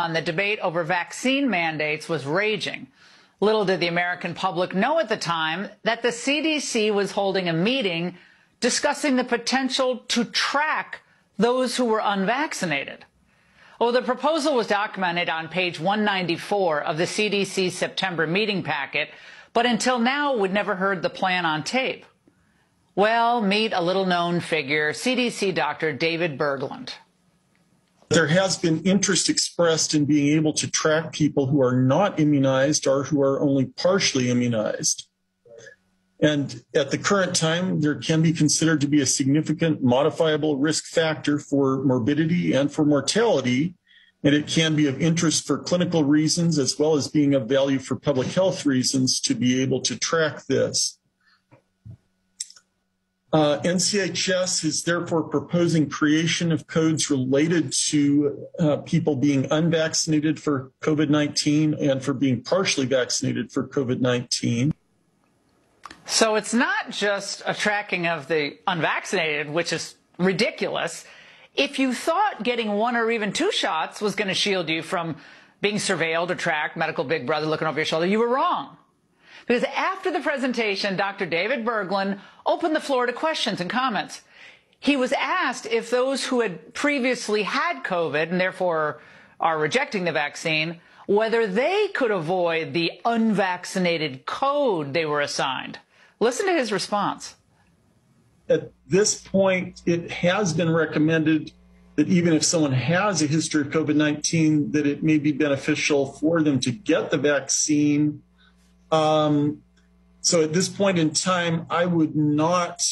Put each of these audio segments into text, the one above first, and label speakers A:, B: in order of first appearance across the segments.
A: The debate over vaccine mandates was raging. Little did the American public know at the time that the CDC was holding a meeting discussing the potential to track those who were unvaccinated. Well, the proposal was documented on page 194 of the CDC's September meeting packet, but until now, we'd never heard the plan on tape. Well, meet a little-known figure, CDC Dr. David Bergland.
B: There has been interest expressed in being able to track people who are not immunized or who are only partially immunized. And at the current time, there can be considered to be a significant modifiable risk factor for morbidity and for mortality. And it can be of interest for clinical reasons as well as being of value for public health reasons to be able to track this. NCHS is therefore proposing creation of codes related to people being unvaccinated for COVID-19 and for being partially vaccinated for COVID-19.
A: So it's not just a tracking of the unvaccinated, which is ridiculous. If you thought getting one or even two shots was going to shield you from being surveilled or tracked, medical big brother looking over your shoulder, you were wrong. Because after the presentation, Dr. David Bergland opened the floor to questions and comments. He was asked if those who had previously had COVID and therefore are rejecting the vaccine, whether they could avoid the unvaccinated code they were assigned. Listen to his response.
B: At this point, it has been recommended that even if someone has a history of COVID-19, that it may be beneficial for them to get the vaccine. So at this point in time, I would not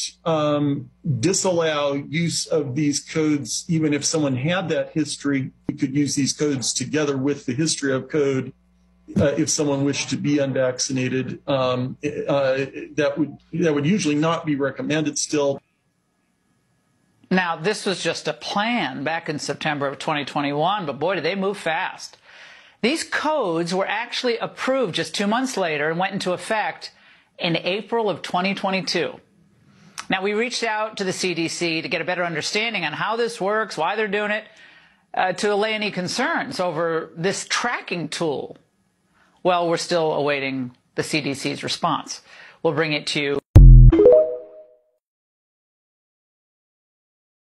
B: disallow use of these codes, even if someone had that history. We could use these codes together with the history of code if someone wished to be unvaccinated. That would usually not be recommended still.
A: Now, this was just a plan back in September of 2021, but boy, did they move fast. These codes were actually approved just 2 months later and went into effect in April of 2022. Now, we reached out to the CDC to get a better understanding on how this works, why they're doing it, to allay any concerns over this tracking tool. Well, we're still awaiting the CDC's response. We'll bring it to you